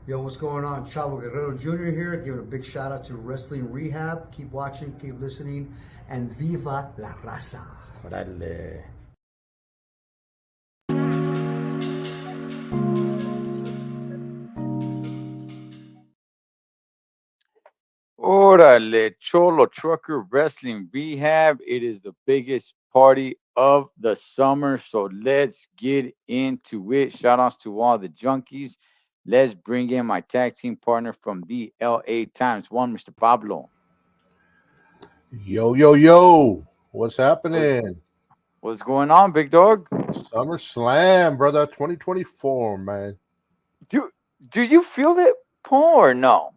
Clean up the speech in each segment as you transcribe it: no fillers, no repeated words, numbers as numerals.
Yo, what's going on? Chavo Guerrero Jr. here, giving a big shout out to Wrestling Rehab. Keep watching, keep listening, and viva la raza. Órale. Órale, Cholo Trucker Wrestling Rehab. It is the biggest party of the summer. So let's get into it. Shout outs to all the junkies. Let's bring in my tag team partner from the LA Times, one Mr. Pablo. Yo, yo, yo. What's What- happening? What's going on, big dog? SummerSlam, brother, 2024, man. Do do you feel it, Paul, or no?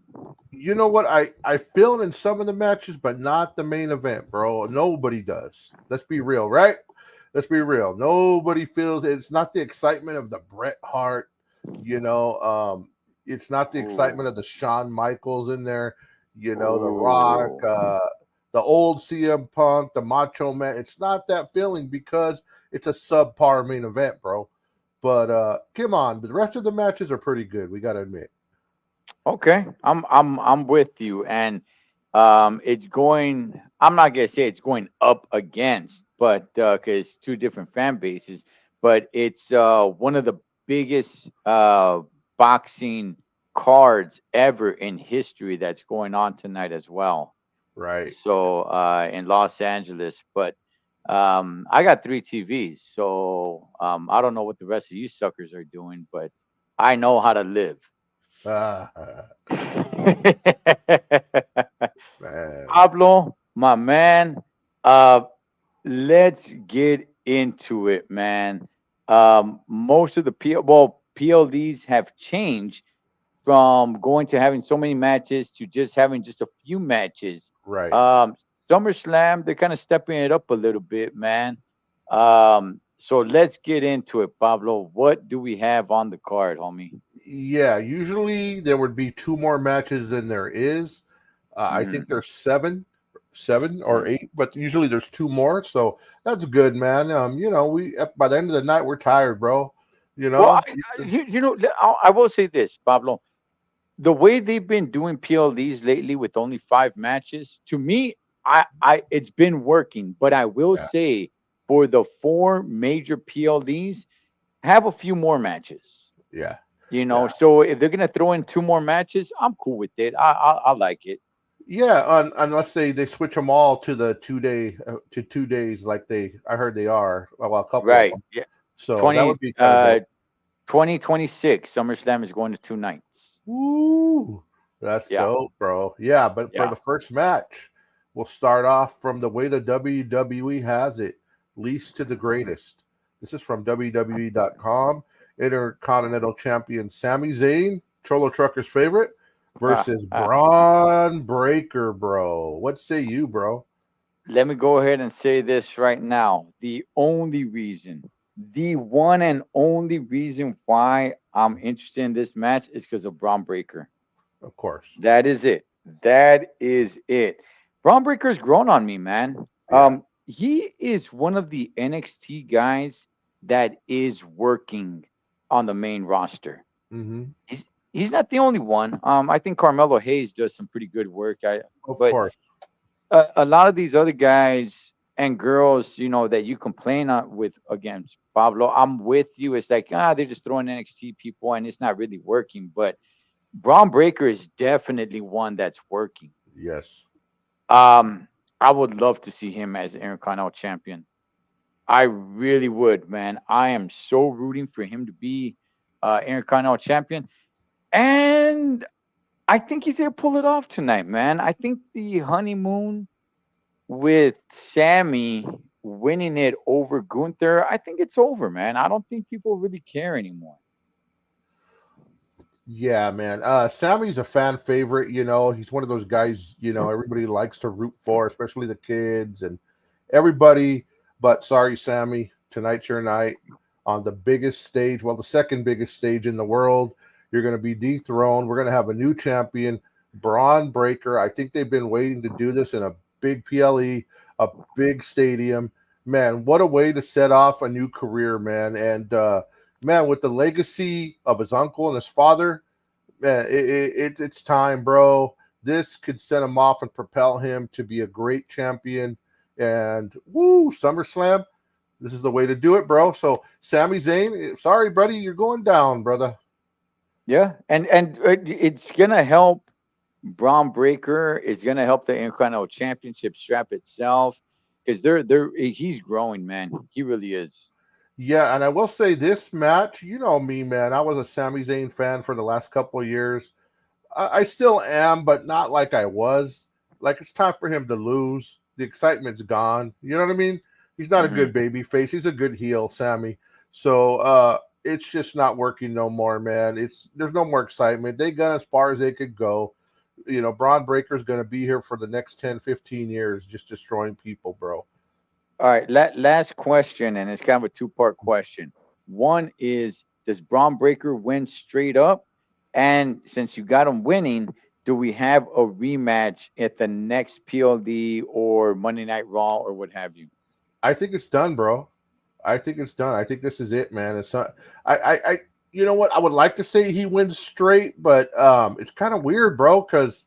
You know what? I feel it in some of the matches, but not the main event, bro. Nobody does. Let's be real, right? Let's be real. Nobody feels it's not the excitement of the Bret Hart, you know. It's not the excitement Ooh, of the Shawn Michaels in there, the Rock, ooh. the old CM Punk, the Macho Man. It's not that feeling because it's a subpar main event, bro. But come on, the rest of the matches are pretty good. We gotta admit. Okay, I'm with you, and it's going. I'm not gonna say it's going up against, but because two different fan bases, but it's one of the biggest boxing cards ever in history that's going on tonight as well. Right. So in Los Angeles, but I got three TVs, so I don't know what the rest of you suckers are doing, but I know how to live. Ah, man. Pablo, my man, uh, let's get into it, man. Most of the PLDs have changed from going to having so many matches to just having just a few matches. Right. Um, SummerSlam, they're kind of stepping it up a little bit, man. So let's get into it, Pablo. What do we have on the card, homie? Yeah, usually there would be two more matches than there is. I think Hmm. there's seven or eight, but usually there's two more. So that's good, man. We by the end of the night we're tired, bro. You Well, know, I will say this, Pablo. The way they've been doing PLDs lately with only five matches, to me, it's been working. But I will yeah, say for the four major PLDs, have a few more matches. yeah, You know, yeah, so if they're gonna throw in two more matches, I'm cool with it. I like it. yeah. Unless they switch them all to the 2 day to 2 days, like I heard they are. Well, a couple of Right. them. Yeah. So that 20 would be kind of dope. 2026 SummerSlam is going to two nights. Woo! That's Yeah. dope, bro. Yeah, but for Yeah. the first match, we'll start off from the way the WWE has it, least to the greatest. This is from WWE.com. Intercontinental Champion Sami Zayn, Cholo Trucker's favorite, versus Braun Breaker, bro. What say you, bro? Let me go ahead and say this right now. The one and only reason why I'm interested in this match is because of Braun Breaker. Of course. That is it. That is it. Braun Breaker's grown on me, man. Yeah. He is one of the NXT guys that is working on the main roster. Hmm. He's not the only one. I think Carmelo Hayes does some pretty good work. Of But course. a lot of these other guys and girls, that you complain with against Pablo, I'm with you. It's like they're just throwing NXT people and it's not really working. But Braun Breaker is definitely one that's working. Yes. Um, I would love to see him as Intercontinental Champion. I really would, man. I am so rooting for him to be Intercontinental Champion, and I think he's gonna pull it off tonight, man. I think the honeymoon with Sammy winning it over Gunther, I think it's over, man. I don't think people really care anymore. Yeah, man. Sammy's a fan favorite. He's one of those guys. Everybody likes to root for, especially the kids and everybody. But sorry, Sammy, tonight's your night on the biggest stage. Well, the second biggest stage in the world. You're going to be dethroned. We're going to have a new champion, Braun Breaker. I think they've been waiting to do this in a big PLE, a big stadium. Man, what a way to set off a new career, man. And man, with the legacy of his uncle and his father, man, it's time, bro. This could set him off and propel him to be a great champion. And woo, SummerSlam. This is the way to do it, bro. So, Sami Zayn, sorry, buddy, you're going down, brother. Yeah, and it's gonna help Braun Breaker. It's gonna help the Intercontinental Championship strap itself because he's growing, man. He really is. Yeah, and I will say this match, you know me, man. I was a Sami Zayn fan for the last couple of years. I still am, but not like I was. Like, it's time for him to lose. The excitement's gone. You know what I mean? He's not a Mhm. good baby face. He's a good heel, Sammy. So it's just not working no more, man. There's no more excitement. They got as far as they could go. You know, Braun Breaker's going to be here for the next 10, 15 years, just destroying people, bro. All right, last question, and it's kind of a two-part question. One is, does Braun Breaker win straight up? And since you got him winning, do we have a rematch at the next PLD or Monday Night Raw or what have you? I think it's done, bro. I think it's done. I think this is it, man. It's not. You know what? I would like to say he wins straight, but it's kind of weird, bro. Because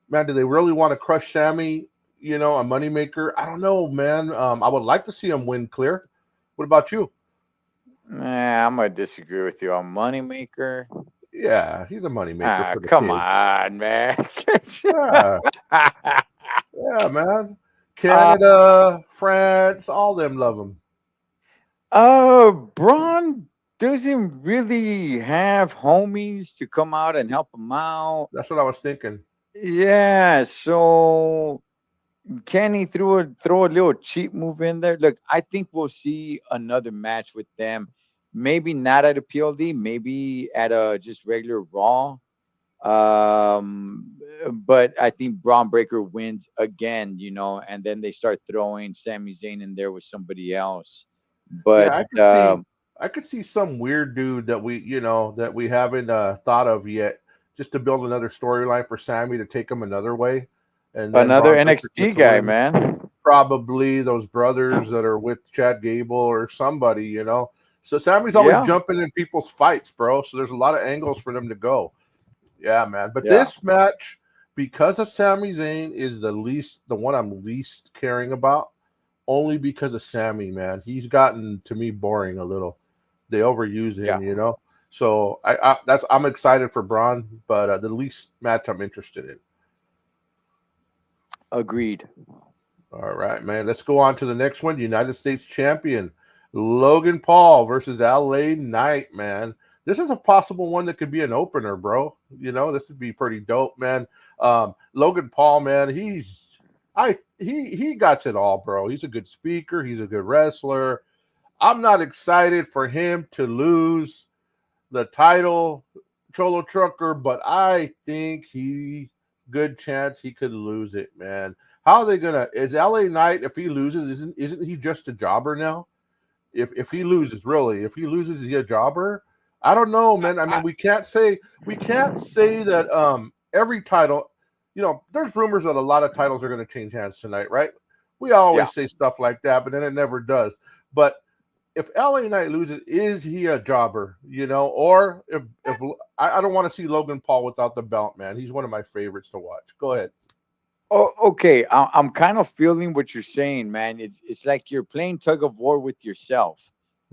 man, do they really want to crush Sammy? You know, a moneymaker? I don't know, man. I would like to see him win clear. What about you? Nah, I'm gonna disagree with you on Moneymaker. Yeah, he's a moneymaker Ah, for the come kids. on, man. Yeah, yeah, man. uh, Canada, France, all them love him. Braun doesn't really have homies to come out and help him out. That's what I was thinking. Yeah, so can he throw a little cheap move in there? Look, I think we'll see another match with them. Maybe not at a PLD, maybe at a just regular Raw. But I think Braun Breaker wins again, and then they start throwing Sami Zayn in there with somebody else. Yeah, But I could see some weird dude that we haven't thought of yet, just to build another storyline for Sammy to take him another way, and then another Braun Breaker NXT gets a guy, win. man. Probably those brothers that are with Chad Gable or somebody. So Sammy's always Yeah, jumping in people's fights, bro. So there's a lot of angles for them to go. Yeah, man. But yeah. this match, because of Sami Zayn, is the one I'm least caring about. Only because of Sammy, man. He's gotten to me boring a little. They overuse Yeah, him. So I'm excited for Braun, but the least match I'm interested in. agreed. All right, man. Let's go on to the next one. United States champion Logan Paul versus LA Knight, man. This is a possible one that could be an opener, bro. This would be pretty dope, man. Logan Paul, man, he got it all, bro. He's a good speaker, he's a good wrestler. I'm not excited for him to lose the title, Cholo Trucker, but I think good chance he could lose it, man. How are they gonna? Is LA Knight, if he loses, isn't he just a jobber now? If he loses, really, if he loses, is he a jobber? I don't know, man. I mean, we can't say that every title. There's rumors that a lot of titles are going to change hands tonight, right? We Yeah. always say stuff like that, but then it never does. But if LA Knight loses, is he a jobber? Or if I don't want to see Logan Paul without the belt, man. He's one of my favorites to watch. Go ahead. Oh, okay. I'm kind of feeling what you're saying, man. It's like you're playing tug of war with yourself.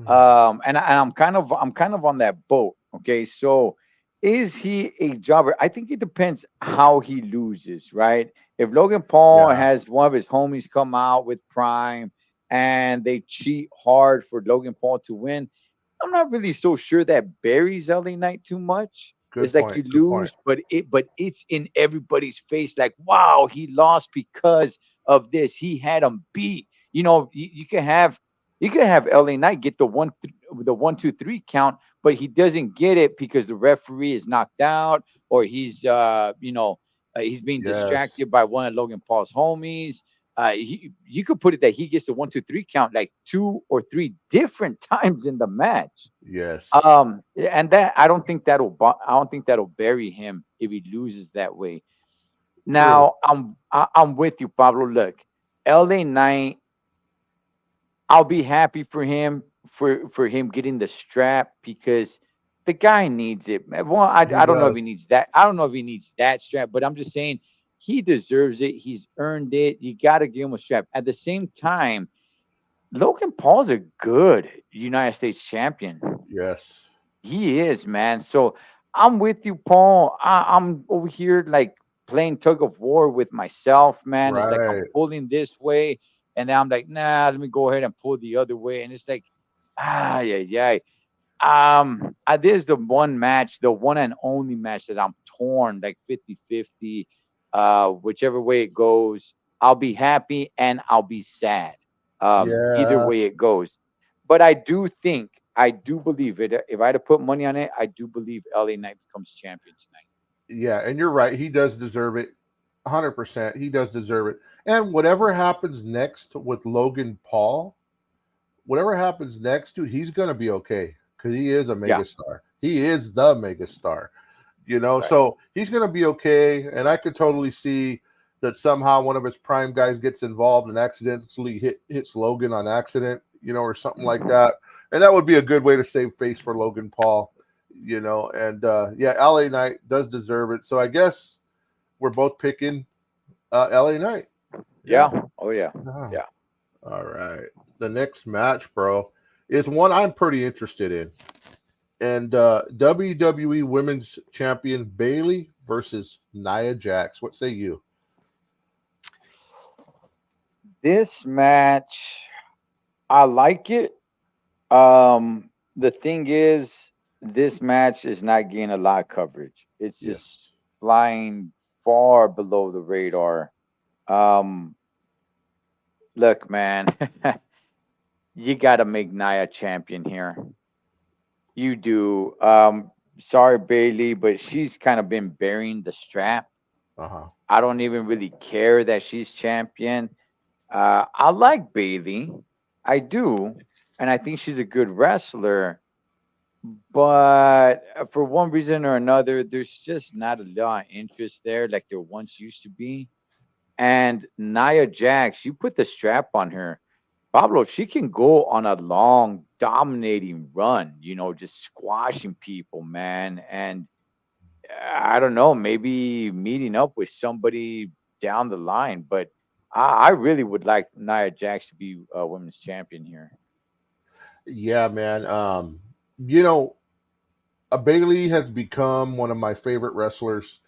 And I'm kind of on that boat. Okay, so is he a jobber? I think it depends how he loses, right? If Logan Paul Yeah, has one of his homies come out with Prime and they cheat hard for Logan Paul to win, I'm not really so sure that buries LA Knight too much. good It's like point. you Good point. lose, but it's in everybody's face. Like, wow, he lost because of this. He had him beat. You can have LA Knight get the 1, 2, 3 count, but he doesn't get it because the referee is knocked out or he's being Yes, distracted by one of Logan Paul's homies. You could put it that he gets the 1, 2, 3 count like 2 or 3 different times in the match. yes. And that I don't think that'll bury him if he loses that way. True. Now I'm with you, Pablo. Look, LA Knight, I'll be happy for him getting the strap because the guy needs it. Well, I He don't know if does. he needs that. I don't know if he needs that strap, but I'm just saying he deserves it. He's earned it. You got to give him a strap. At the same time, Logan Paul's a good United States champion. Yes. He is, man. So I'm with you, Paul. I'm over here like playing tug of war with myself, man. It's like I'm Right. pulling this way, and then I'm like, nah, let me go ahead and pull the other way. And it's like, yeah, yeah. There's the one match, the one and only match that I'm torn, like 50-50. Whichever way it goes, I'll be happy and I'll be sad. Either Yeah. way it goes. But I do believe it. If I had to put money on it, I do believe LA Knight becomes champion tonight. Yeah. And you're right. He does deserve it. 100%. He does deserve it. And whatever happens next with Logan Paul, whatever happens next, dude, he's going to be okay because he is a Yeah, megastar. He is the megastar, right. so he's going to be okay. And I could totally see that somehow one of his prime guys gets involved and accidentally hits Logan on accident, or something like that. And that would be a good way to save face for Logan Paul, and yeah, LA Knight does deserve it. So I guess we're both picking LA Knight. Yeah. Yeah. Oh yeah. Ah, Yeah. all right. The next match, bro, is one I'm pretty interested in. And WWE Women's Champion Bayley versus Nia Jax. What say you? This match, I like it. The thing is, this match is not getting a lot of coverage. It's Yes. just flying far below the radar. Um, Look, man, you got to make Nia champion here. You do. Sorry, Bailey, but she's kind of been bearing the strap. Uh-huh. I don't even really care that she's champion. I like Bailey. I do. And I think she's a good wrestler. But for one reason or another, there's just not a lot of interest there like there once used to be. And Nia Jax, you put the strap on her. Pablo, she can go on a long, dominating run, just squashing people, man. And I don't know, maybe meeting up with somebody down the line. But I really would like Nia Jax to be a women's champion here. Yeah, man. You know, Bailey has become one of my favorite wrestlers.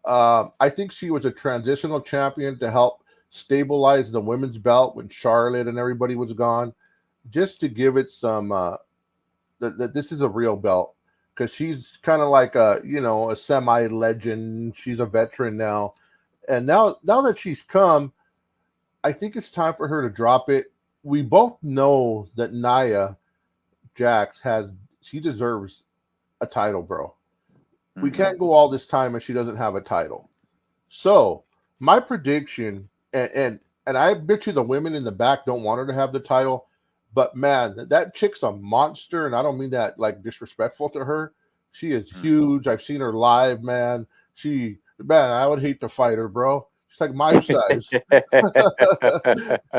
I think she was a transitional champion to help stabilize the women's belt when Charlotte and everybody was gone, just to give it some that this is a real belt because she's kind of like a semi legend. She's a veteran now, and now that she's come, I think it's time for her to drop it. We both know that Nia Jax she deserves a title, bro. We Hmm. can't go all this time if she doesn't have a title. So my prediction, and I bet you the women in the back don't want her to have the title, but man, that chick's a monster, and I don't mean that like disrespectful to her. She is huge. I've seen her live, man. Man, I would hate to fight her, bro. She's like my size.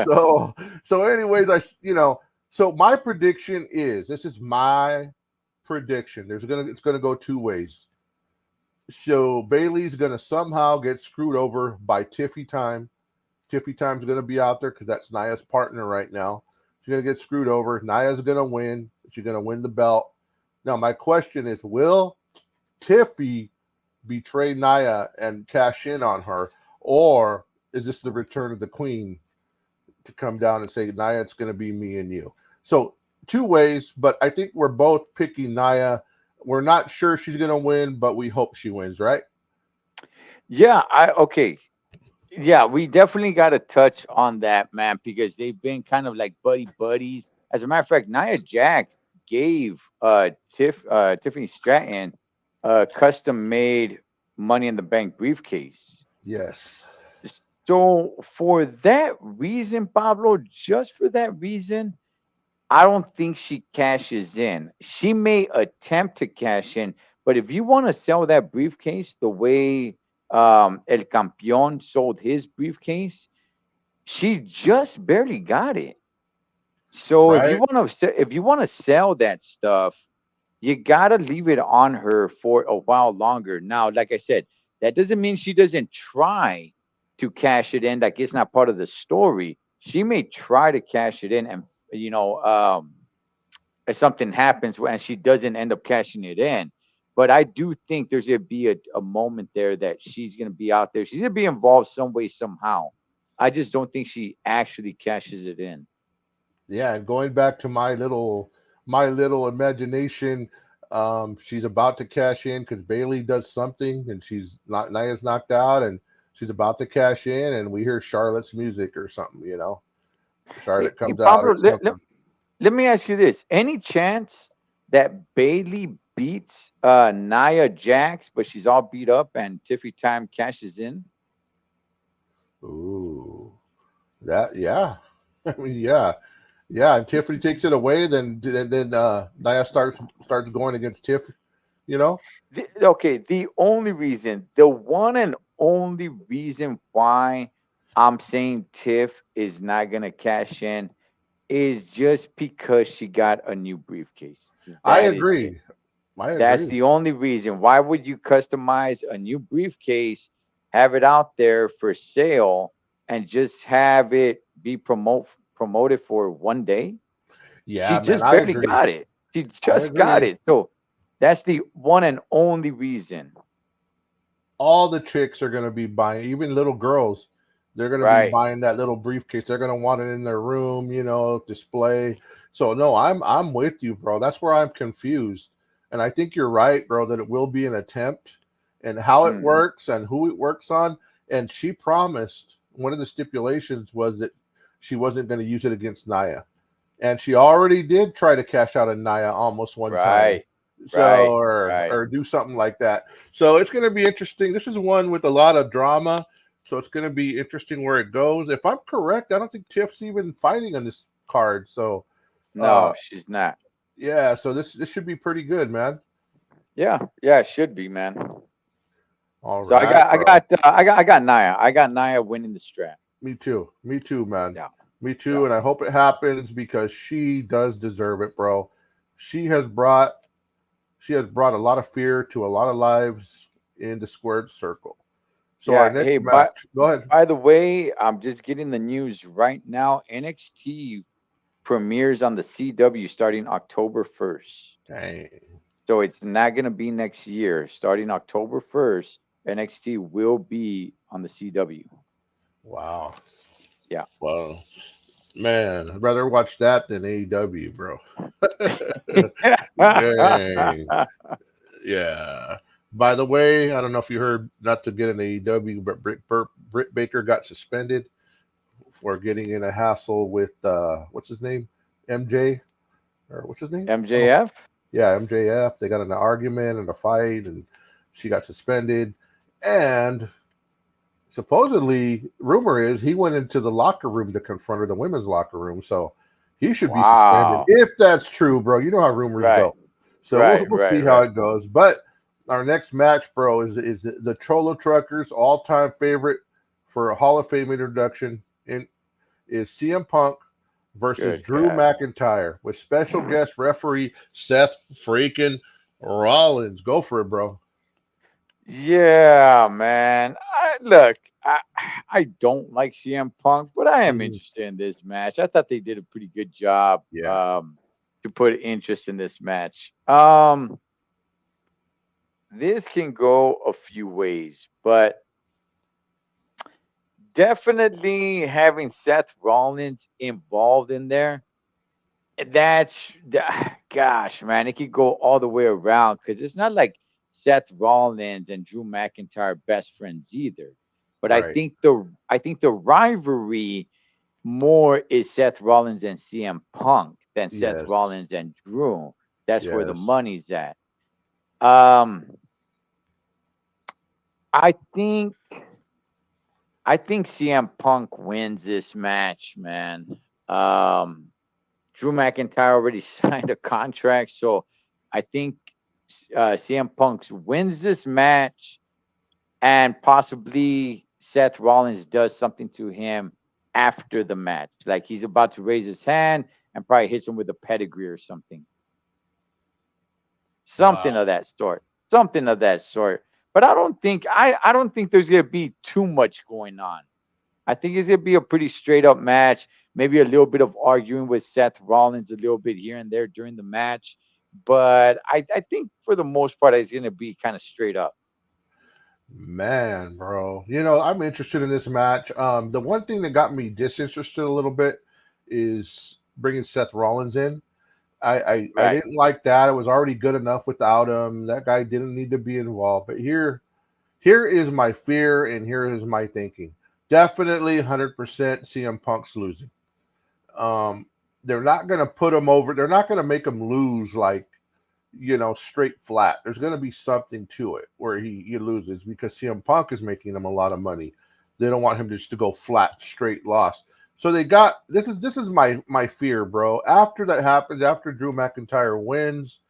so so anyways, so my prediction is this is my prediction. It's gonna go two ways. So Bailey's gonna somehow get screwed over by Tiffy Time. Tiffy Time's gonna be out there because that's Nia's partner right now. She's gonna get screwed over. Nia's gonna win. She's gonna win the belt. Now my question is, will Tiffy betray Nia and cash in on her, or is this the return of the queen to come down and say, Nia, it's going to be me and you? So two ways, but I think we're both picking Nia. We're not sure she's going to win, but we hope she wins, right? Yeah, okay. Yeah, we definitely got to touch on that, man, because they've been kind of like buddies. As a matter of fact, Nia Jax gave Tiffany Stratton a custom made Money in the Bank briefcase. Yes. So for that reason, Pablo, just for that reason, I don't think she cashes in. She may attempt to cash in, but if you want to sell that briefcase the way El Campeón sold his briefcase, she just barely got it. So Right? if you want to sell that stuff, you gotta leave it on her for a while longer. Now, like I said, that doesn't mean she doesn't try to cash it in. Like it's not part of the story. She may try to cash it in, and if something happens and she doesn't end up cashing it in. But I do think there's gonna be a moment there that she's gonna be out there. She's gonna be involved some way, somehow. I just don't think she actually cashes it in. Yeah, and going back to my little imagination, she's about to cash in because Bailey does something, and she's not Nia's knocked out, and she's about to cash in, and we hear Charlotte's music or something. Hey, Charlotte hey, comes out Pablo, or something. let me ask you this. Any chance that Bailey beats Nia Jax, but she's all beat up and Tiffy Time cashes in? Ooh, that yeah, I mean yeah, yeah. And Tiffany takes it away, then Nia starts going against Tiff. You know, Okay, the one and only reason why I'm saying Tiff is not gonna cash in is just because she got a new briefcase. I That is it. agree. I That's agree. the only reason. Why would you customize a new briefcase, have it out there for sale, and just have it be promoted for one day? She Yeah, man, just I barely agree. got it. She I just got agree. it. So that's the one and only reason. All the chicks are going to be buying, even little girls. They're going to be Right. buying that little briefcase. They're going to want it in their room, display. So no, I'm with you, bro. That's where I'm confused, and I think you're right, bro. That it will be an attempt, and how it Mhm. works and who it works on. And she promised one of the stipulations was that she wasn't going to use it against Naya, and she already did try to cash out on Naya almost one time. Right. So Right. Right. or do something like that. So it's going to be interesting. This is one with a lot of drama. So it's going to be interesting where it goes. If I'm correct, I don't think Tiff's even fighting on this card. So uh No, she's not. yeah, so this should be pretty good, man. Yeah. Yeah, it should be, man. All So I right, got I bro. got I got Nia. I got Nia winning the strap. Me too. Me too, man. Yeah. Me Yeah. too. And I hope it happens because she does deserve it, bro. She has brought she has brought a lot of fear to a lot of lives in the squared circle. So our Yeah. Hey, next match, go ahead. by the way, I'm just getting the news right now. NXT premieres on the CW starting October 1st. Dang. So it's not going to be next year. Starting October 1st, NXT will be on the CW. Wow. Yeah. Wow. Man, I'd rather watch that than AEW, bro. Dang. Yeah. By the way, I don't know if you heard, not to get an AEW, but Britt Baker got suspended for getting in a hassle with what's his name, MJ, or what's his name? I don't know. MJF? Yeah, MJF. They got in an argument and a fight, and she got suspended. And supposedly, rumor is he went into the locker room to confront her, the women's locker room. So he should be suspended Wow. if that's true, bro. You know how rumors Right. go. So we'll Right. we'll Right. see how Right. it goes. But our next match, bro, is the Cholo Truckers all time favorite for a Hall of Fame introduction in is CM Punk versus Good Drew God. McIntyre with special guest referee Seth freaking Rollins. Go for it, bro. Yeah, man. Look, I don't like CM Punk, but I am Mhm. interested in this match. I thought they did a pretty good job Yeah. to put interest in this match. This can go a few ways, but definitely having Seth Rollins involved in there, gosh, man, it could go all the way around because it's not like Seth Rollins and Drew McIntyre are best friends either. But Right. I think the rivalry more is Seth Rollins and CM Punk than Seth Yes. Rollins and Drew. That's where the Yes. money's at. Um, I think I think CM Punk wins this match, man. Um, Drew McIntyre already signed a contract, so I think CM Punk wins this match, and possibly Seth Rollins does something to him after the match, like he's about to raise his hand and probably hits him with a pedigree or something. something of that sort, something of that sort. But I don't think there's gonna be too much going on. I think it's gonna be a pretty straight up match. Maybe a little bit of arguing with Seth Rollins a little bit here and there during the match, but I think for the most part it's gonna be kind of straight up. Man, bro. I'm interested in this match. The one thing that got me disinterested a little bit is bringing Seth Rollins in. I Right. didn't like that. It was already good enough without him. That guy didn't need to be involved. But here is my fear and here is my thinking. Definitely 100% CM Punk's losing. They're not going to put him over. They're not going to make him lose like, straight flat. There's going to be something to it where he loses because CM Punk is making them a lot of money. They don't want him just to go flat, straight loss. So they got this is my fear, bro. After that happens, after Drew McIntyre wins,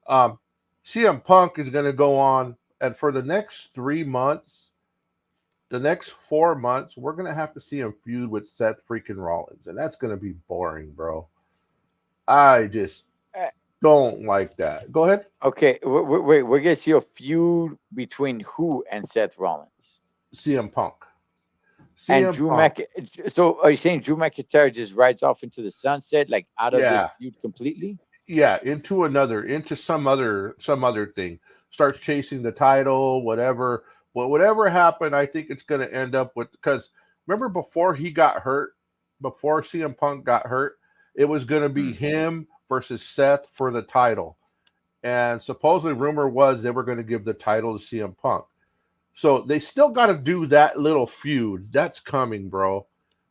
CM Punk is going to go on, and for the next 3 months, the next 4 months, we're going to have to see him feud with Seth freaking Rollins, and that's going to be boring, bro. I just Uh, don't like that. Go ahead. Okay, wait, we're gonna see a feud between who and Seth Rollins CM Punk. and CM Punk. So are you saying Drew McIntyre just rides off into the sunset, like out of this Yeah. feud completely? Yeah, into some other thing. Starts chasing the title, whatever. Well, whatever happened, I think it's going to end up with, because remember before he got hurt, before CM Punk got hurt, it was going to be him versus Seth for the title. And supposedly rumor was they were going to give the title to CM Punk. So they still got to do that little feud. That's coming, bro.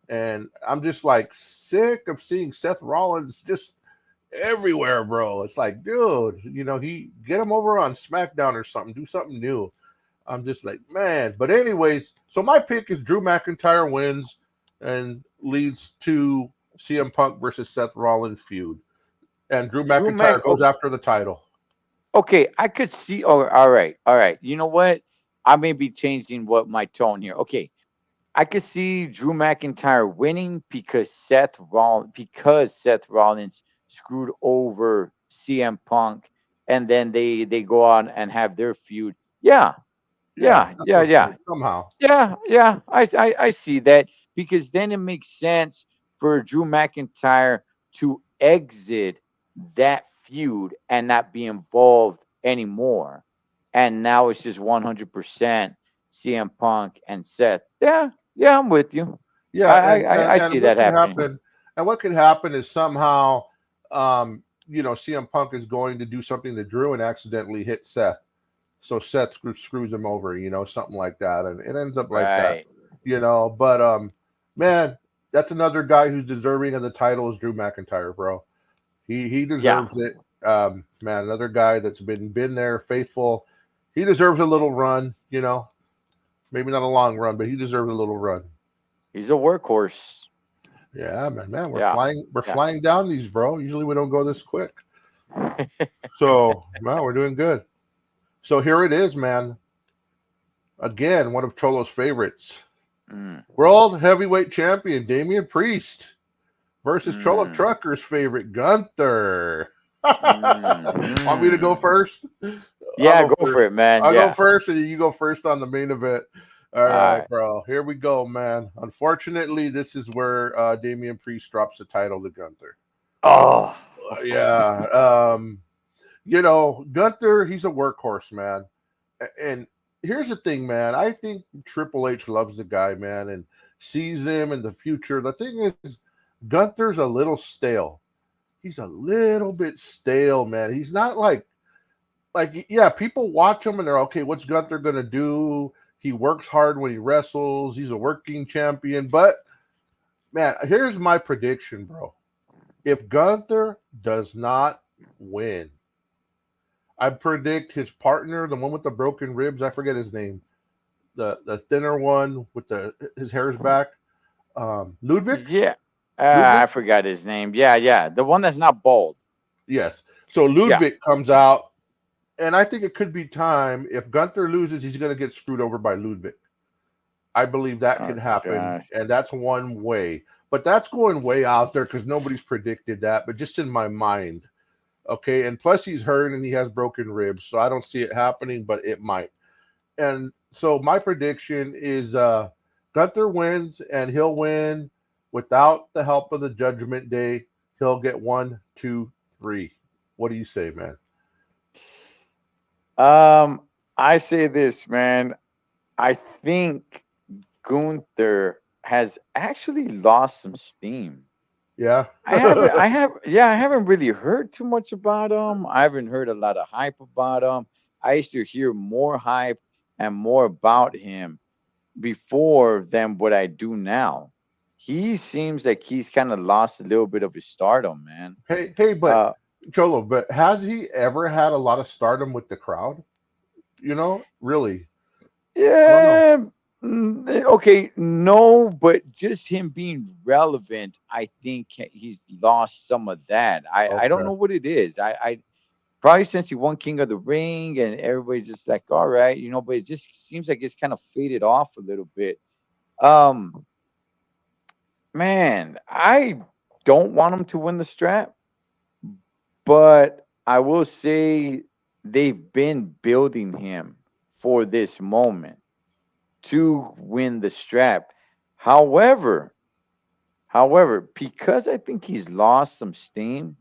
And I'm just like sick of seeing Seth Rollins just everywhere, bro. It's like, dude, he get him over on SmackDown or something, do something new. I'm just like, man. But anyways, so my pick is Drew McIntyre wins and leads to CM Punk versus Seth Rollins feud. And Drew Drew McIntyre Mac. goes after the title. Okay, I could see. Oh, all right, all right. You know what? I may be changing what my tone here. Okay, I could see Drew McIntyre winning because Seth Rollins screwed over CM Punk, and then they go on and have their feud. Yeah, Yeah, yeah, that's yeah, what I'm yeah, saying. Somehow. yeah, yeah. I see that because then it makes sense for Drew McIntyre to exit that feud and not be involved anymore. And now it's just 100% CM Punk and Seth. Yeah, yeah, I'm with you. Yeah, and, I and see and that what could happening. happen? And what could happen is somehow, CM Punk is going to do something to Drew and accidentally hit Seth. So Seth screws him over, something like that, and it ends up like that, Right. But man, that's another guy who's deserving of the title is Drew McIntyre, bro. He Yeah. deserves it. Man, another guy that's been there, faithful. He deserves a little run, maybe not a long run, but he deserves a little run. He's a workhorse. Yeah, man, we're Yeah. flying, we're Yeah. flying down these, bro. Usually we don't go this quick. So, man, we're doing good. So here it is, man. Again, one of Cholo's favorites. Mm, World Heavyweight Champion Damian Priest versus Cholo mm, Trucker's favorite Gunther. mm, Want me to go mm. first? I'll Yeah, go go first. for it, man. I'll go Yeah. first, and you go first on the main event. All All right, right. bro. Here we go, man. Unfortunately, this is where Damian Priest drops the title to Gunther. Oh. Yeah. Gunther, he's a workhorse, man. And here's the thing, man. I think Triple H loves the guy, man, and sees him in the future. The thing is, Gunther's a little stale. He's a little bit stale, man. He's not like yeah, people watch him and they're okay, what's Gunther gonna do? He works hard when he wrestles, he's a working champion. But man, here's my prediction, bro. If Gunther does not win, I predict his partner, the one with the broken ribs, I forget his name, the thinner one with his hair's back, Ludwig. Yeah. Ludwig, I forgot his name. Yeah, yeah. The one that's not bald. yes. So Yeah. Ludwig comes out, and I think it could be time. If Gunther loses, he's going to get screwed over by Ludwig. I believe that Oh could happen, gosh. and that's one way. But that's going way out there because nobody's predicted that. But just in my mind, Okay, and plus he's hurt and he has broken ribs, so I don't see it happening, but it might. And so my prediction is Gunther wins, and he'll win without the help of the Judgment Day. He'll get 1, 2, 3. What do you say, man? I say this, man. I think Gunther has actually lost some steam. Yeah. I haven't really heard too much about him. I haven't heard a lot of hype about him. I used to hear more hype and more about him before than what I do now. He seems like he's kind of lost a little bit of his stardom, man. Hey, but Uh, Cholo, but has he ever had a lot of stardom with the crowd? Really? I don't know. yeah, okay, no, but just him being relevant, I think he's lost some of that. I don't Okay. know what it is. I probably since he won King of the Ring and everybody's just like, all right, but it just seems like it's kind of faded off a little bit. Um, Man, I don't want him to win the strap, but I will say they've been building him for this moment to win the strap. However, because I think he's lost some steam,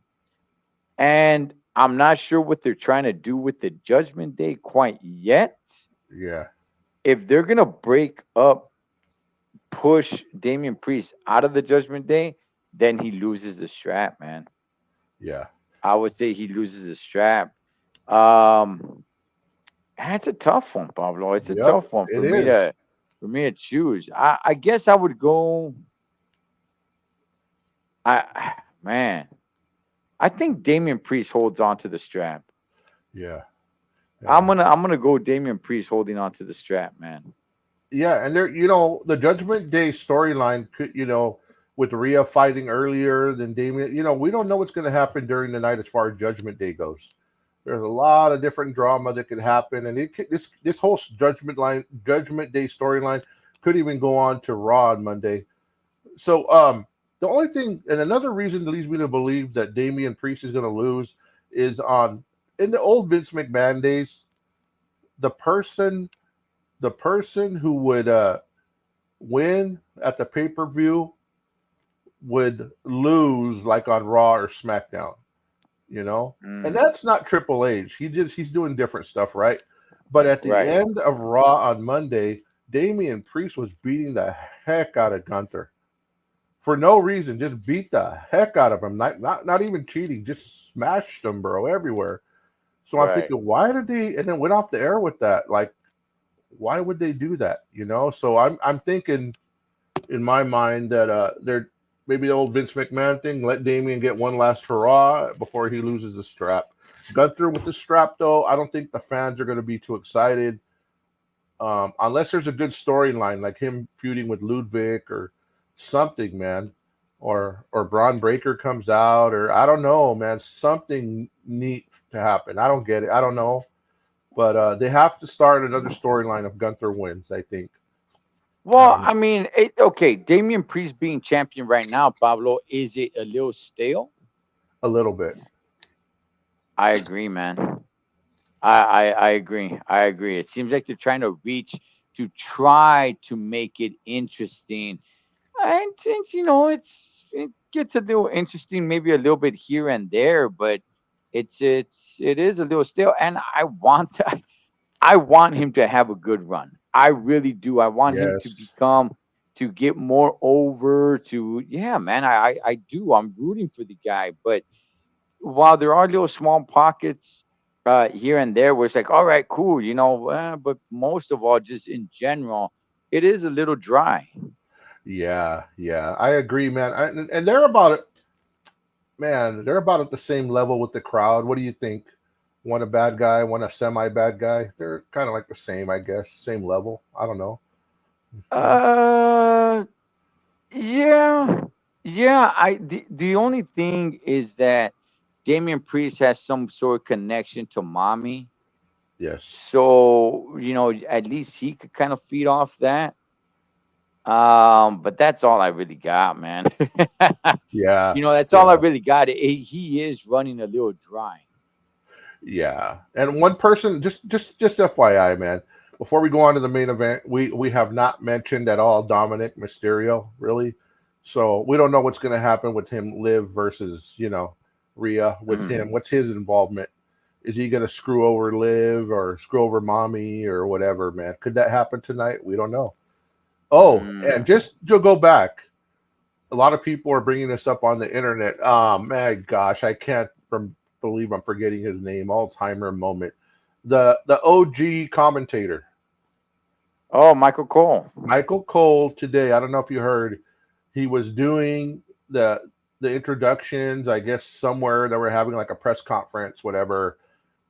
and I'm not sure what they're trying to do with the Judgment Day quite yet. Yeah. If they're gonna break up, push Damian Priest out of the Judgment Day, then he loses the strap, man. Yeah. I would say he loses the strap. Um, that's a tough one, Pablo. It's a Yep. tough one It is. for me to choose. I guess I would go. Man, I think Damian Priest holds on to the strap. Yeah. I'm Yeah. gonna I'm gonna go Damian Priest holding on to the strap, man. Yeah, and the Judgment Day storyline could, with Rhea fighting earlier than Damien, we don't know what's going to happen during the night as far as Judgment Day goes. There's a lot of different drama that could happen, and this whole Judgment Day storyline could even go on to Raw on Monday. So, the only thing, and another reason that leads me to believe that Damian Priest is going to lose is on in the old Vince McMahon days, the person the person who would win at the pay per view would lose like on Raw or SmackDown, and Mm, that's not Triple H. He's doing different stuff, right? But at the right, end of Raw on Monday, Damian Priest was beating the heck out of Gunther for no reason. Just beat the heck out of him. Not even cheating. Just smashed him, bro, everywhere. So I'm right. thinking, why did they? And then went off the air with that. Like, why would they do that? So I'm thinking in my mind that they're maybe the old Vince McMahon thing. Let Damian get one last hurrah before he loses the strap. Gunther with the strap, though, I don't think the fans are going to be too excited, unless there's a good storyline like him feuding with Ludwig or something, man, or Braun Breaker comes out, or I don't know, man, something neat to happen. I don't get it. I don't know, but they have to start another storyline of Gunther wins. I think. I Well, don't know. I mean, okay, Damian Priest being champion right now, Pablo, is it a little stale? A little bit. I agree, man. I agree. I agree. It seems like they're trying to reach to try to make it interesting. And since it gets a little interesting, maybe a little bit here and there, but it is a little stale. And I want him to have a good run. I really do. I want him to Yes. get more over to, yeah, man. I do. I'm rooting for the guy, but while there are little small pockets here and there where it's like, all right, cool, but most of all, just in general, it is a little dry. Yeah. Yeah. I agree, man. And they're about it, man. They're about at the same level with the crowd. What do you think? One a bad guy, one a semi bad guy. They're kind of like the same, I guess. Same level. I don't know. Uh, yeah, yeah. The only thing is that Damian Priest has some sort of connection to mommy, Yes. so at least he could kind of feed off that. But that's all I really got, man. Yeah, That's all I yeah, really got. He is running a little dry. yeah. And one person, just FYI, man. Before we go on to the main event, we have not mentioned at all Dominic Mysterio, really. So we don't know what's going to happen with him, Liv versus Rhea. With Mm. him, what's his involvement? Is he going to screw over Liv or screw over Mommy or whatever, man? Could that happen tonight? We don't know. Oh, and Mm. just to go back, a lot of people are bringing this up on the internet. Oh my gosh, I can't believe I'm forgetting his name. Alzheimer moment. The OG commentator, Oh, Michael Cole. Michael Cole, today. I don't know if you heard. He was doing the introductions. I guess somewhere they were having like a press conference, whatever,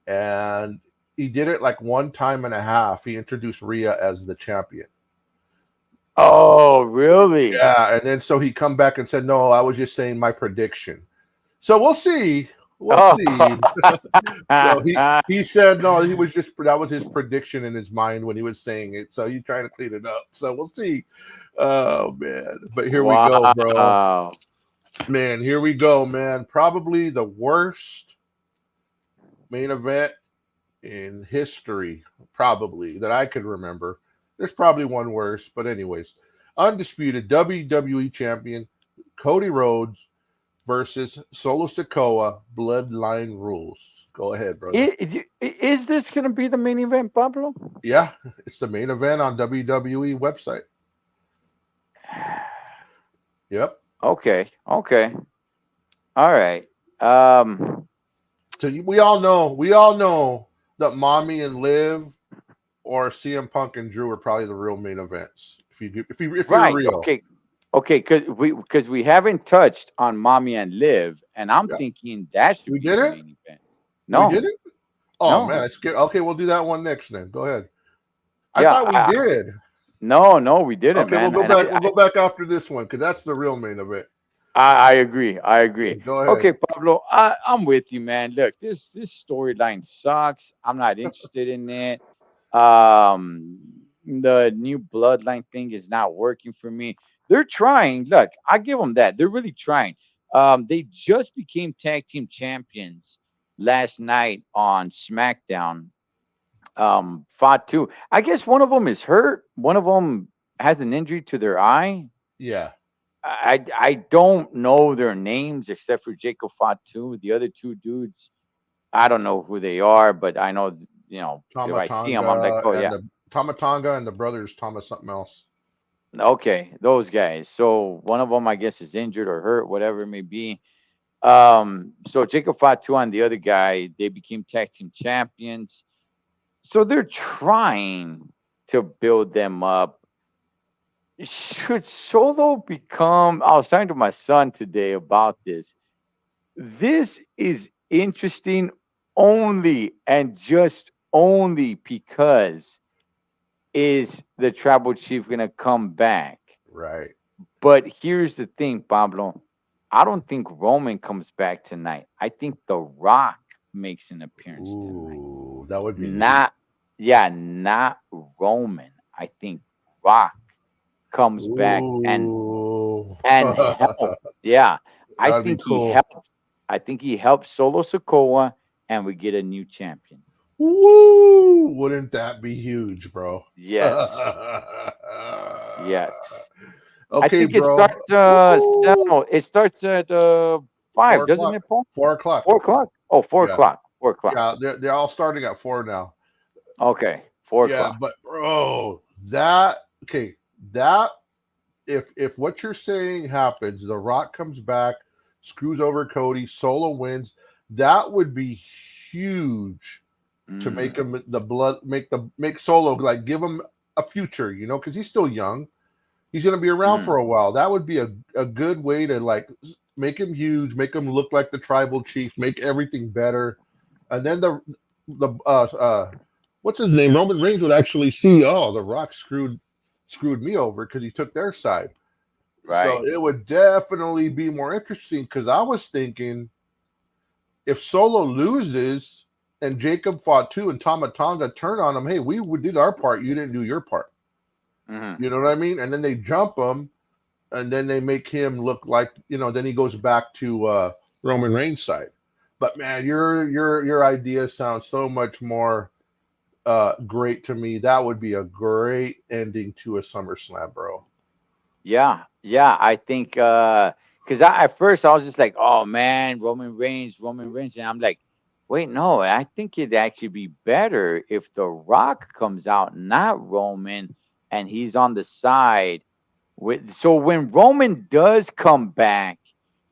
and he did it like one time and a half. He introduced Rhea as the champion. Oh, really? Yeah, and then so he come back and said, "No, I was just saying my prediction." So we'll see. We'll Oh. see. So he said no, he was just that was his prediction in his mind when he was saying it. So he's trying to clean it up. So we'll see. Oh man. But here we go, bro. Wow. Man, here we go, man. Probably the worst main event in history, probably that I could remember. There's probably one worse, but anyways. Undisputed WWE champion Cody Rhodes versus Solo Sikoa, Bloodline Rules. Go ahead, brother. Is this going to be the main event, Pablo? Yeah, it's the main event on WWE website. Yep. Okay. All right. So we all know that Mommy and Liv or CM Punk and Drew are probably the real main events. If you're Right. real. Okay. Because we haven't touched on Mommy and Liv, and I'm Yeah. thinking that should We be did the it? main event. No, We did it? Oh no. man, I skipped. Okay, we'll do that one next then. Go ahead. I Yeah. thought we did. No, we didn't, Okay, we'll man. go And back. We'll go back after this one because that's the real main event. I agree. Go ahead. Okay, Pablo, I'm with you, man. Look, this storyline sucks. I'm not interested in it. The new bloodline thing is not working for me. They're trying. Look, I give them that. They're really trying. They just became tag team champions last night on SmackDown. Fought two. I guess one of them is hurt. One of them has an injury to their eye. Yeah. I don't know their names except for Jacob Fatu. The other two dudes, I don't know who they are, but I know if I see them, I'm like, oh yeah, Tomatonga and the brothers Thomas something else. okay, those guys. So one of them, I guess, is injured or hurt, whatever it may be. So Jacob Fatu and the other guy, they became tag team champions. So they're trying to build them up. Should Solo become? I was talking to my son today about this. This is interesting only and just only because is the tribal chief going to come back? Right. But here's the thing, Pablo. I don't think Roman comes back tonight. I think The Rock makes an appearance tonight. Ooh, that would be Not Roman. I think Rock comes back and Ooh. help. Yeah, I That'd be think he cool. helped. I think he helped Solo Sikoa, and we get a new champion. Woo! Wouldn't that be huge, bro? Yes, yes. I Okay, think it bro. starts. Woo! No, it starts at 5, 4 o'clock. doesn't it, Paul? 4 o'clock. 4 o'clock. Oh, 4 Yeah. o'clock. 4 o'clock. Yeah. They're all starting at 4 now. Okay, 4 Yeah, o'clock. but bro, that if what you're saying happens, The Rock comes back, screws over Cody, Solo wins, that would be huge to make him make Solo, like, give him a future, because he's still young. He's going to be around Mm. for a while. That would be a good way to, like, make him huge, make him look like the tribal chief, make everything better. And then what's his name? Roman Reigns would actually see, oh, The Rock screwed me over because he took their side. Right. So it would definitely be more interesting, because I was thinking if Solo loses and Jacob Fatu and Tama Tonga turn on him, hey, we did our part, you didn't do your part. Mhm. You know what I mean? And then they jump him, and then they make him look like, then he goes back to Roman Reigns' side. But man, your idea sounds so much more great to me. That would be a great ending to a SummerSlam, bro. Yeah, yeah. I think because at first I was just like, oh man, Roman Reigns, and I'm like, wait, no, I think it'd actually be better if The Rock comes out, not Roman, and he's on the side with. So when Roman does come back,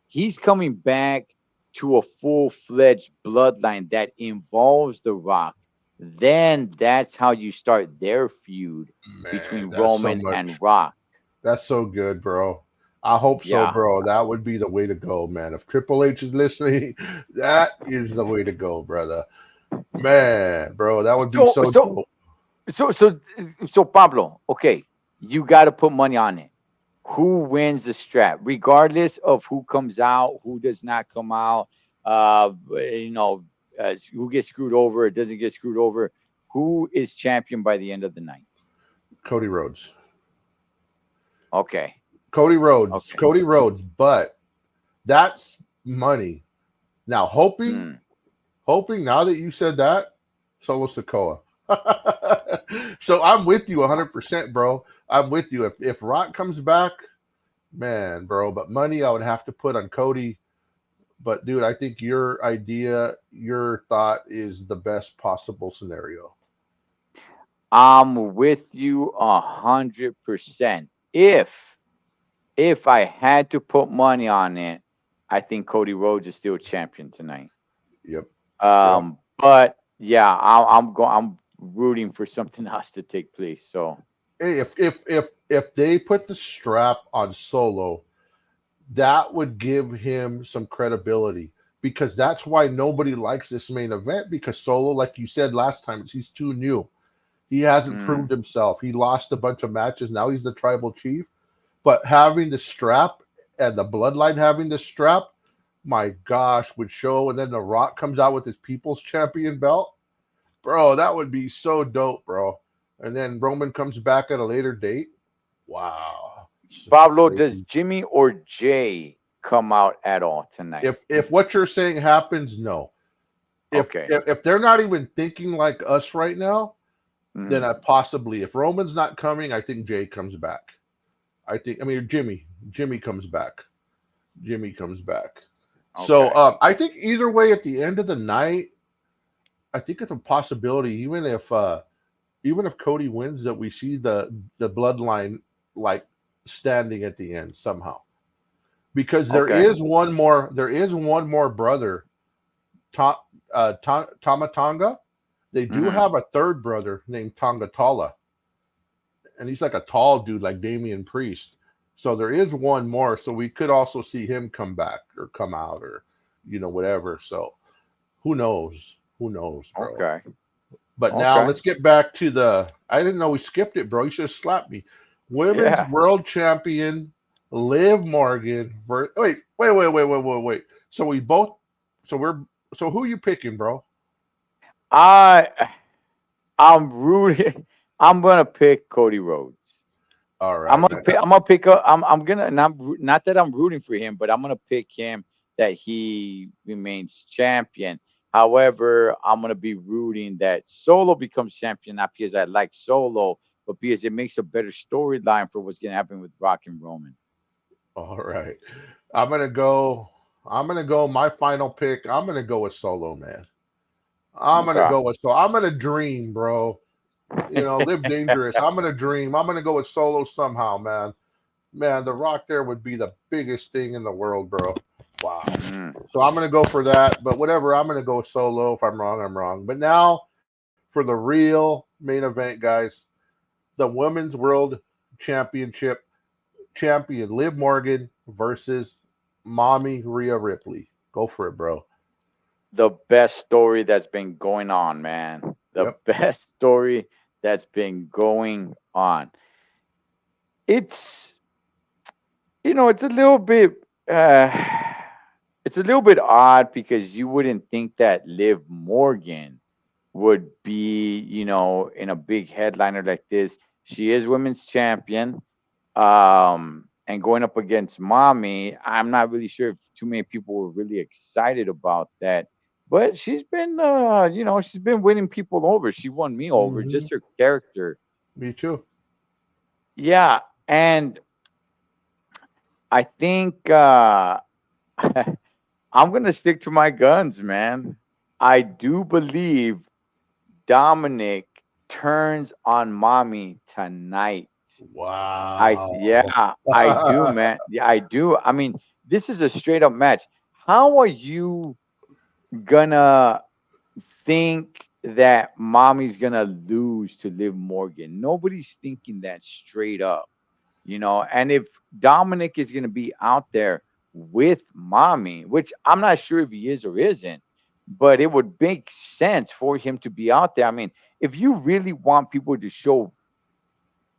he's coming back to a full-fledged bloodline that involves The Rock. Then that's how you start their feud between Man, Roman and Rock. that's so good, bro. I hope so, Yeah. bro. That would be the way to go, man. If Triple H is listening, that is the way to go, brother. Man, bro, that would be So so so dope. so so so Pablo, okay, you got to put money on it. Who wins the strap, regardless of who comes out, who does not come out, who gets screwed over, doesn't get screwed over. Who is champion by the end of the night? Cody Rhodes. Okay, Cody Rhodes. okay. Cody Rhodes, but that's money. Now, Hmm. hoping now that you said that, Solo Sokoa. So I'm with you 100%, bro. I'm with you. If Rock comes back, man, bro, but money I would have to put on Cody. But dude, I think your idea, your thought is the best possible scenario. I'm with you 100%. If I had to put money on it, I think Cody Rhodes is still champion tonight. Yep. Yep. But yeah, I'm rooting for something else to take place. So Hey, if they put the strap on Solo, that would give him some credibility because that's why nobody likes this main event because Solo, like you said last time, he's too new. He hasn't mm, proved himself. He lost a bunch of matches. Now he's the tribal chief. But having the strap and the bloodline having the strap, my gosh, would show. And then The Rock comes out with his People's Champion belt. Bro, that would be so dope, bro. And then Roman comes back at a later date. Wow. Pablo, does Jimmy or Jay come out at all tonight? If what you're saying happens, no. If Okay. if they're not even thinking like us right now, then Mm, I possibly if Roman's not coming, I think Jay comes back. I mean Jimmy comes back. Jimmy comes back. So okay. I think either way at the end of the night, I think it's a possibility, even if Cody wins, that we see the bloodline like standing at the end somehow. Because Okay. there is one more brother, Tamatonga. They do Hmm. have a third brother named Tongatala, and he's like a tall dude like Damian Priest. So there is one more. So we could also see him come back or come out or whatever. So who knows? Who knows, bro? Okay. But now Okay. let's get back to I didn't know we skipped it, bro. You should have slapped me. Women's Yeah. World Champion Liv Morgan. Wait. So we both. So we're. So who you picking, bro? I I'm rooting. I'm gonna pick Cody Rhodes. All right, man. I'm gonna pick up. I'm gonna not that I'm rooting for him, but I'm gonna pick him that he remains champion. However, I'm gonna be rooting that Solo becomes champion, not because I like Solo, but because it makes a better storyline for what's gonna happen with Rock and Roman. All right. I'm gonna go. I'm gonna go. My final pick. I'm gonna go with Solo, man. I'm gonna Okay. go with Solo. I'm gonna dream, bro. Live dangerous. I'm gonna dream. I'm gonna go with Solo somehow, man. Man, The Rock there would be the biggest thing in the world, bro. Wow. Mm. So I'm gonna go for that. But whatever, I'm gonna go Solo. If I'm wrong, I'm wrong. But now for the real main event, guys, the Women's World Championship champion Liv Morgan versus Mommy Rhea Ripley. Go for it, bro. The best story that's been going on, man. The Yep. best story that's been going on. It's it's a little bit uh it's a little bit odd because you wouldn't think that Liv Morgan would be, in a big headliner like this. She is women's champion. And going up against Mommy, I'm not really sure if too many people were really excited about that. But she's been, she's been winning people over. She won me over, Hmm. just her character. Me too. Yeah, and I think I'm gonna stick to my guns, man. I do believe Dominic turns on Mommy tonight. Wow. I do, man. Yeah, I do. I mean, this is a straight up match. How are you gonna think that Mommy's gonna lose to Liv Morgan? Nobody's thinking that straight up, And if Dominic is gonna be out there with Mommy, which I'm not sure if he is or isn't, but it would make sense for him to be out there. I mean, if you really want people to show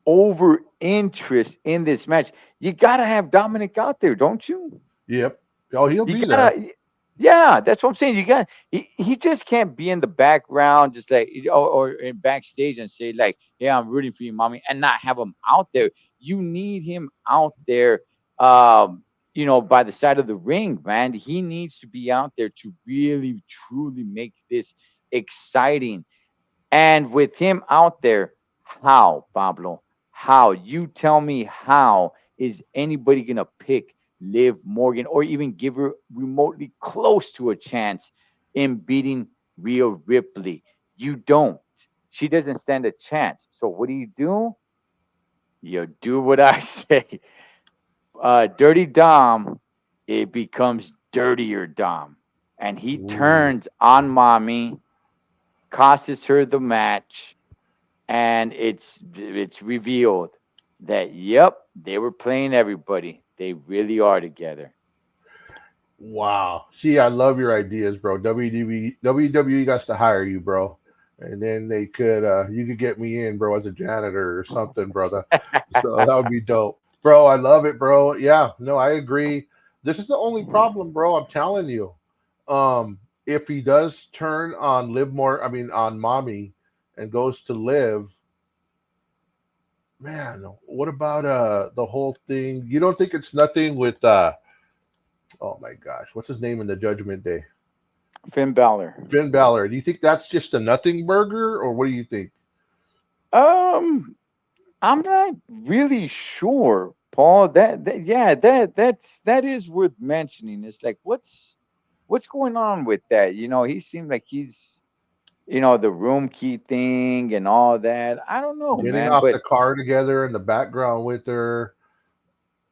over interest in this match, you gotta have Dominic out there, don't you? Yep. Oh, he'll You be there. gotta, yeah, that's what I'm saying. You got he just can't be in the background, just like or in backstage and say like, "Yeah, I'm rooting for you, mommy," and not have him out there. You need him out there, by the side of the ring, man. He needs to be out there to really, truly make this exciting. And with him out there, how, Pablo? How? You tell me how is anybody going to pick Liv Morgan or even give her remotely close to a chance in beating Rhea Ripley? You don't. She doesn't stand a chance. So what do? You do what I say. Dirty Dom, it becomes dirtier Dom. And he Ooh. turns on mommy, costs her the match, and it's revealed that yep, they were playing everybody. They really are together. Wow. See, I love your ideas, bro. WWE got to hire you, bro. And then they could you could get me in, bro, as a janitor or something, brother. So that would be dope. Bro, I love it, bro. Yeah, no, I agree. This is the only problem, bro. I'm telling you. If he does turn on on mommy and goes to live, man, what about the whole thing? You don't think it's nothing with oh my gosh, what's his name in the Judgment Day? Finn Balor. Finn Balor. Do you think that's just a nothing burger, or what do you think? Um, I'm not really sure, Paul. Yeah, that is worth mentioning. It's like what's going on with that? He seemed like he's the room key thing and all that. I don't know, Getting man, off but the car together in the background with her,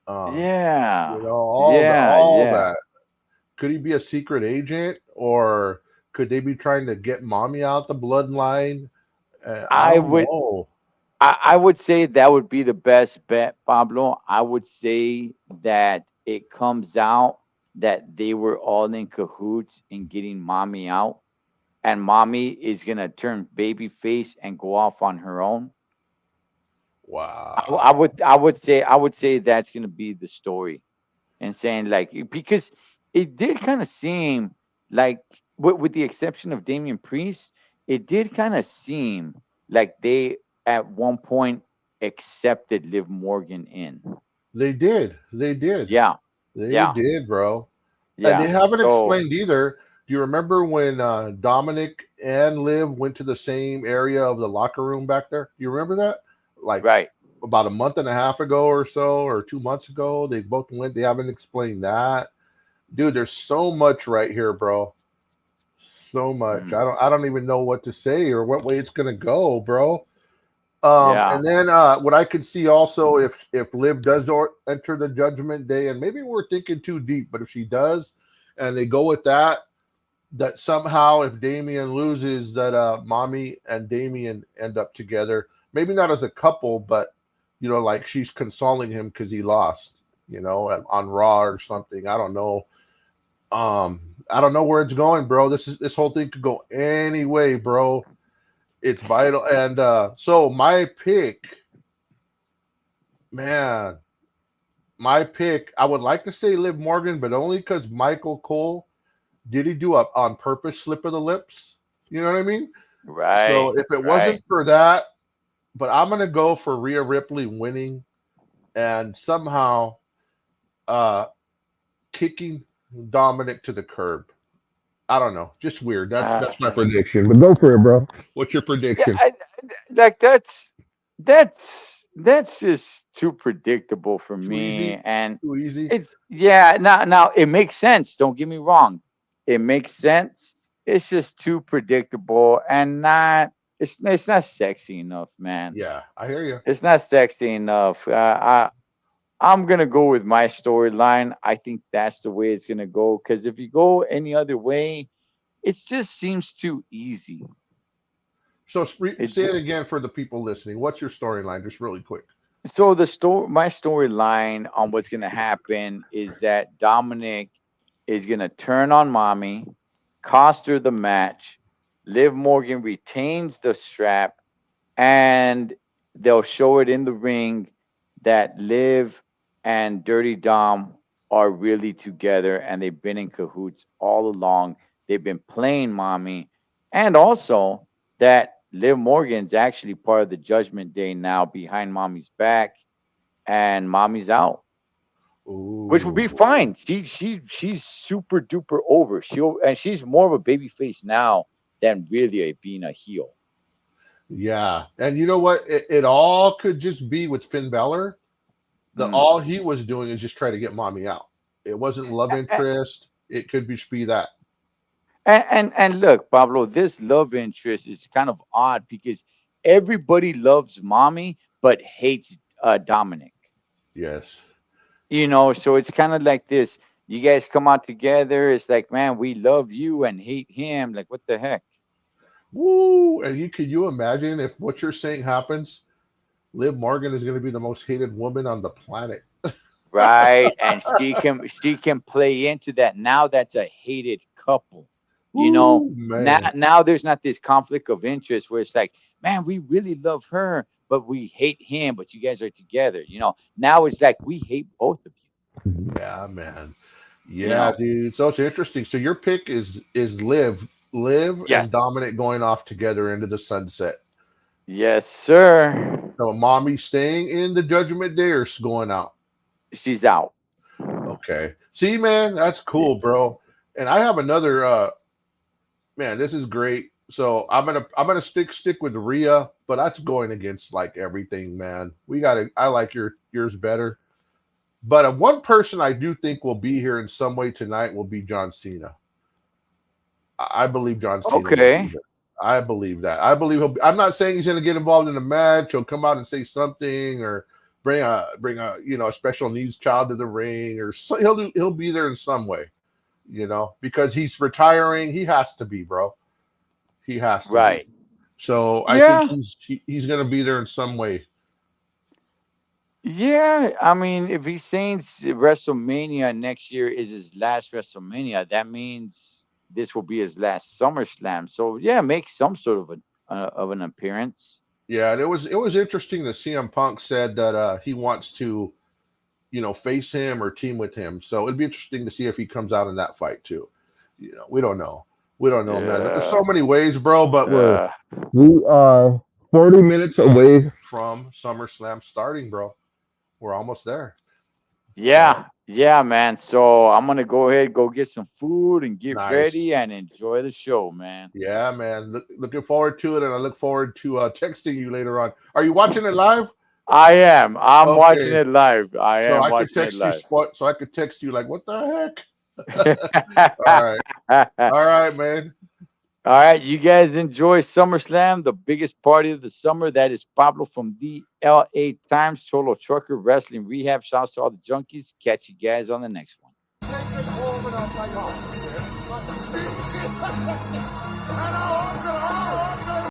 yeah, all yeah. that. Could he be a secret agent, or could they be trying to get mommy out the bloodline? I I don't would know. I would say that would be the best bet, Pablo. I would say that it comes out that they were all in cahoots in getting mommy out, and mommy is gonna turn baby face and go off on her own. Wow. I would say that's gonna be the story, and saying like because it did kind of seem like with the exception of Damian Priest, it did kind of seem like they at one point accepted Liv Morgan in. They did. They did. Yeah, They yeah, did, bro. And they yeah. haven't So explained either. Do you remember when Dominic and Liv went to the same area of the locker room back there? Do you remember that? Like right. about a month and a half ago or so, or 2 months ago, they both went. They haven't explained that. Dude, there's so much right here, bro. So much. Mm, I don't even know what to say or what way it's gonna go, bro. yeah. And then what I could see also, if Liv does enter the Judgment Day, and maybe we're thinking too deep, but if she does, and they go with that, that somehow if Damian loses, that mommy and Damian end up together, maybe not as a couple, but like she's consoling him because he lost, on Raw or something. I don't know. I don't know where it's going, bro. This whole thing could go any way, bro. It's vital. And so my pick, man, I would like to say Liv Morgan, but only because Michael Cole did he do a on purpose slip of the lips? You know what I mean? Right. So if it Right. wasn't for that, but I'm gonna go for Rhea Ripley winning and somehow kicking Dominic to the curb. I don't know, just weird. That's my prediction. But go for it, bro. What's your Yeah, prediction? like that's just too predictable for Too me. easy. And Too easy. it's yeah, now it makes sense. Don't get me wrong, it makes sense. It's just too predictable and not. It's not sexy enough, man. Yeah, I hear you. It's not sexy enough. I'm gonna go with my storyline. I think that's the way it's gonna go. Because if you go any other way, it just seems too easy. So It say it again for the people listening. What's your storyline, just really quick? So my storyline on what's gonna happen is that Dominic is gonna turn on Mommy, cost her the match. Liv Morgan retains the strap, and they'll show it in the ring that Liv and Dirty Dom are really together, and they've been in cahoots all along. They've been playing Mommy, and also that Liv Morgan's actually part of the Judgment Day now behind Mommy's back, and Mommy's out, which would be Ooh, fine. She's super duper over. She's more of a baby face now than really being a heel. yeah. And you know what? It all could just be with Finn Balor. Mm. All he was doing is just try to get Mommy out. It wasn't love interest. It could just be that. And look, Pablo, this love interest is kind of odd because everybody loves Mommy but hates Dominic. Yes. So it's kind of like this. You guys come out together. It's like, man, we love you and hate him. Like, what the heck? Woo! And can you imagine if what you're saying happens? Liv Morgan is going to be the most hated woman on the planet. Right? And she can play into that. Now that's a hated couple. Woo, Now man. now there's not this conflict of interest where it's like, man, we really love her, but we hate him, but you guys are together. Now it's like we hate both of Yeah, man. you. Yeah, dude. So it's interesting. So your pick is Liv and Yes. Dominic going off together into the sunset. Yes, sir. So Mommy staying in the Judgment Day or going out? She's out. Okay. See, man, that's Yeah. cool, bro. And I have another man, this is great. So I'm gonna stick with Rhea, but that's going against like everything, man. I like yours better. But one person I do think will be here in some way tonight will be John Cena. I believe John Cena will be Okay. there. I believe that. I believe I'm not saying he's going to get involved in a match. He'll come out and say something or bring a a special needs child to the ring or so, he'll be there in some way, because he's retiring. He has to be, bro. He has to be. Right. So I think Yeah. he's going to be there in some way. Yeah. I mean, if he's saying WrestleMania next year is his last WrestleMania, that means this will be his last SummerSlam. So yeah, make some sort of an appearance. Yeah, and it was interesting that CM Punk said that he wants to, face him or team with him. So it'd be interesting to see if he comes out in that fight too. We don't know. We don't know, man. But there's Yeah. so many ways, bro. But Uh, we are 40 minutes away from SummerSlam starting, bro. We're almost there. So yeah, man. So I'm gonna go ahead, go get some food and get nice. ready and enjoy the show, man. Yeah, man. Looking forward to it, and I look forward to texting you later on. Are you watching it live? I am. I'm watching Okay. it live. I So am I could watching it text you live. so I could text you like, what the heck? All right. All right, man. All right, you guys enjoy SummerSlam, the biggest party of the summer. That is Pablo from the LA Times, Cholo Trucker Wrestling Rehab. Shouts to all the junkies. Catch you guys on the next one. And I